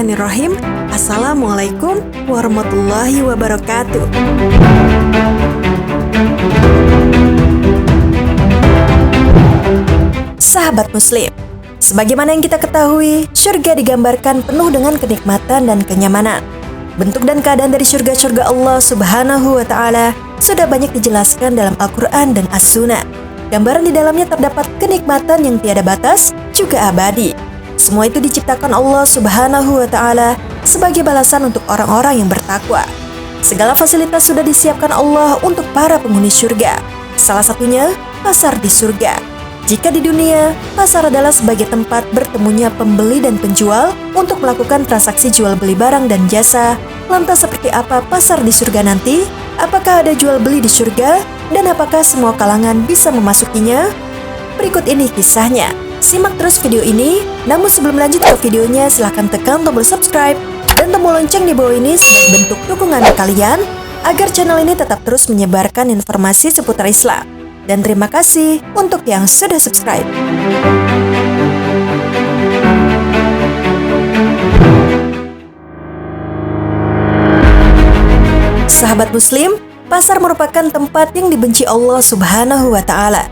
Bismillahirrahmanirrahim. Assalamualaikum warahmatullahi wabarakatuh. Sahabat Muslim, sebagaimana yang kita ketahui, syurga digambarkan penuh dengan kenikmatan dan kenyamanan. Bentuk dan keadaan dari syurga-syurga Allah Subhanahu wa Ta'ala sudah banyak dijelaskan dalam Al-Quran dan As-Sunnah. Gambaran di dalamnya terdapat kenikmatan yang tiada batas, juga abadi. Semua itu diciptakan Allah Subhanahu wa Ta'ala sebagai balasan untuk orang-orang yang bertakwa. Segala fasilitas sudah disiapkan Allah untuk para penghuni surga. Salah satunya pasar di surga. Jika di dunia, pasar adalah sebagai tempat bertemunya pembeli dan penjual untuk melakukan transaksi jual beli barang dan jasa. Lantas seperti apa pasar di surga nanti? Apakah ada jual beli di surga? Dan apakah semua kalangan bisa memasukinya? Berikut ini kisahnya. Simak terus video ini. Namun sebelum lanjut ke videonya, silahkan tekan tombol subscribe dan tombol lonceng di bawah ini sebagai bentuk dukungan kalian agar channel ini tetap terus menyebarkan informasi seputar Islam. Dan terima kasih untuk yang sudah subscribe. Sahabat Muslim, pasar merupakan tempat yang dibenci Allah Subhanahu wa Ta'ala.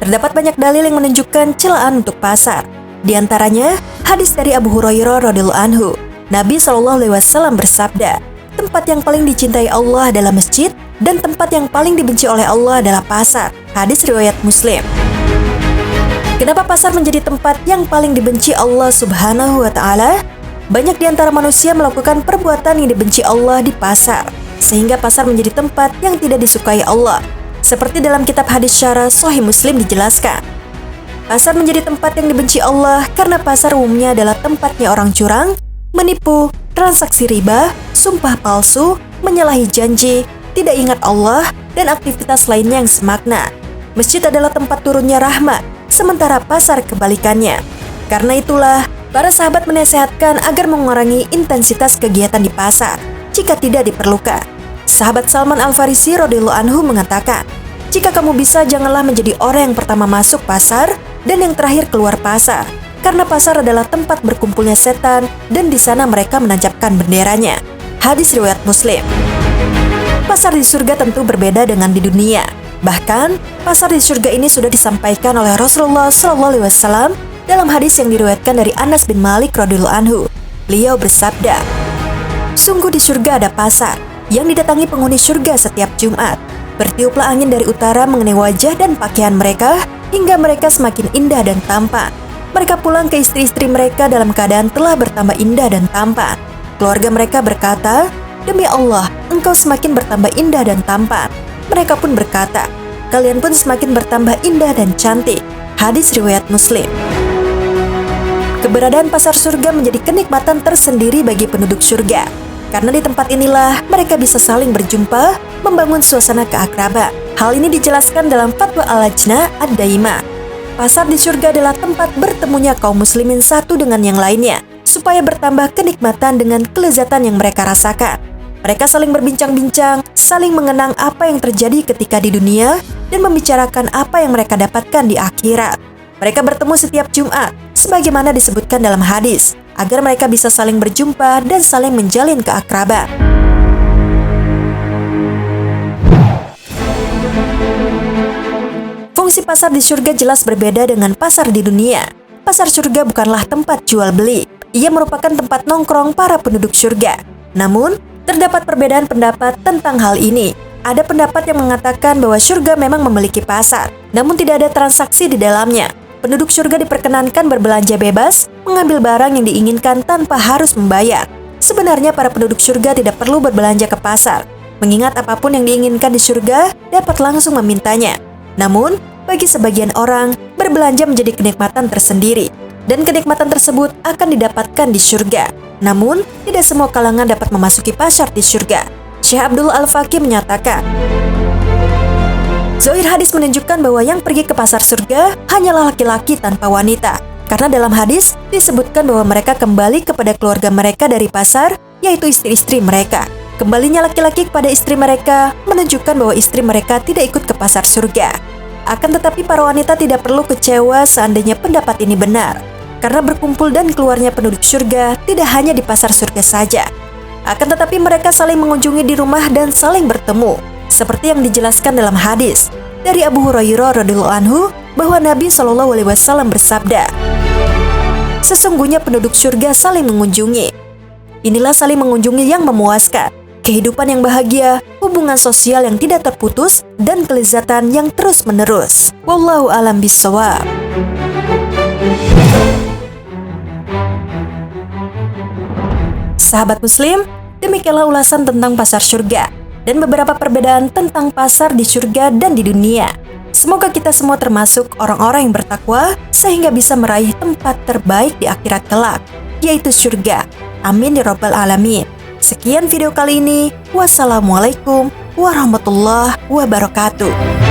Terdapat banyak dalil yang menunjukkan celaan untuk pasar. Di antaranya, hadis dari Abu Hurairah radhiyallahu anhu. Nabi SAW bersabda, tempat yang paling dicintai Allah adalah masjid, dan tempat yang paling dibenci oleh Allah adalah pasar. Hadis riwayat Muslim. Kenapa pasar menjadi tempat yang paling dibenci Allah Subhanahu wa Ta'ala? Banyak di antara manusia melakukan perbuatan yang dibenci Allah di pasar, sehingga pasar menjadi tempat yang tidak disukai Allah. Seperti dalam kitab hadis syarah Sahih Muslim dijelaskan, pasar menjadi tempat yang dibenci Allah karena pasar umumnya adalah tempatnya orang curang, menipu, transaksi riba, sumpah palsu, menyalahi janji, tidak ingat Allah, dan aktivitas lainnya yang semakna. Masjid adalah tempat turunnya rahmat, sementara pasar kebalikannya. Karena itulah, para sahabat menasehatkan agar mengurangi intensitas kegiatan di pasar jika tidak diperlukan. Sahabat Salman Al-Farisi radhiyallahu anhu mengatakan, jika kamu bisa, janganlah menjadi orang yang pertama masuk pasar dan yang terakhir keluar pasar, karena pasar adalah tempat berkumpulnya setan dan di sana mereka menancapkan benderanya. Hadis riwayat Muslim. Pasar di surga tentu berbeda dengan di dunia. Bahkan, pasar di surga ini sudah disampaikan oleh Rasulullah SAW dalam hadis yang diriwayatkan dari Anas bin Malik radhiyallahu anhu. Beliau bersabda, sungguh di surga ada pasar yang didatangi penghuni surga setiap Jumat. Bertiuplah angin dari utara mengenai wajah dan pakaian mereka hingga mereka semakin indah dan tampan. Mereka pulang ke istri-istri mereka dalam keadaan telah bertambah indah dan tampan. Keluarga mereka berkata, demi Allah, engkau semakin bertambah indah dan tampan. Mereka pun berkata, kalian pun semakin bertambah indah dan cantik. Hadis riwayat Muslim. Keberadaan pasar surga menjadi kenikmatan tersendiri bagi penduduk surga. Karena di tempat inilah mereka bisa saling berjumpa, membangun suasana keakraban. Hal ini dijelaskan dalam Fatwa Al-Lajnah Ad-Daimah. Pasar di surga adalah tempat bertemunya kaum muslimin satu dengan yang lainnya, supaya bertambah kenikmatan dengan kelezatan yang mereka rasakan. Mereka saling berbincang-bincang, saling mengenang apa yang terjadi ketika di dunia, dan membicarakan apa yang mereka dapatkan di akhirat. Mereka bertemu setiap Jumat, sebagaimana disebutkan dalam hadis, agar mereka bisa saling berjumpa dan saling menjalin keakraban. Fungsi pasar di surga jelas berbeda dengan pasar di dunia. Pasar surga bukanlah tempat jual beli. Ia merupakan tempat nongkrong para penduduk surga. Namun, terdapat perbedaan pendapat tentang hal ini. Ada pendapat yang mengatakan bahwa surga memang memiliki pasar, namun tidak ada transaksi di dalamnya. Penduduk surga diperkenankan berbelanja bebas, mengambil barang yang diinginkan tanpa harus membayar. Sebenarnya para penduduk surga tidak perlu berbelanja ke pasar, mengingat apapun yang diinginkan di surga dapat langsung memintanya. Namun, bagi sebagian orang, berbelanja menjadi kenikmatan tersendiri, dan kenikmatan tersebut akan didapatkan di surga. Namun, tidak semua kalangan dapat memasuki pasar di surga. Syekh Abdul Al-Faqih menyatakan, zahir hadis menunjukkan bahwa yang pergi ke pasar surga hanyalah laki-laki tanpa wanita. Karena dalam hadis disebutkan bahwa mereka kembali kepada keluarga mereka dari pasar, yaitu istri-istri mereka. Kembalinya laki-laki kepada istri mereka menunjukkan bahwa istri mereka tidak ikut ke pasar surga. Akan tetapi para wanita tidak perlu kecewa seandainya pendapat ini benar. karena berkumpul dan keluarnya penduduk surga tidak hanya di pasar surga saja. Akan tetapi mereka saling mengunjungi di rumah dan saling bertemu, seperti yang dijelaskan dalam hadis dari Abu Hurairah radhiyallahu anhu bahwa Nabi Shallallahu alaihi wasallam bersabda, "Sesungguhnya penduduk surga saling mengunjungi. Inilah saling mengunjungi yang memuaskan, kehidupan yang bahagia, hubungan sosial yang tidak terputus, dan kelezatan yang terus-menerus. Wallahu a'lam bishawab." Sahabat Muslim, demikianlah ulasan tentang pasar surga dan beberapa perbedaan tentang pasar di surga dan di dunia. Semoga kita semua termasuk orang-orang yang bertakwa sehingga bisa meraih tempat terbaik di akhirat kelak, yaitu surga. Amin ya rabbal alamin. Sekian video kali ini. Wassalamualaikum warahmatullahi wabarakatuh.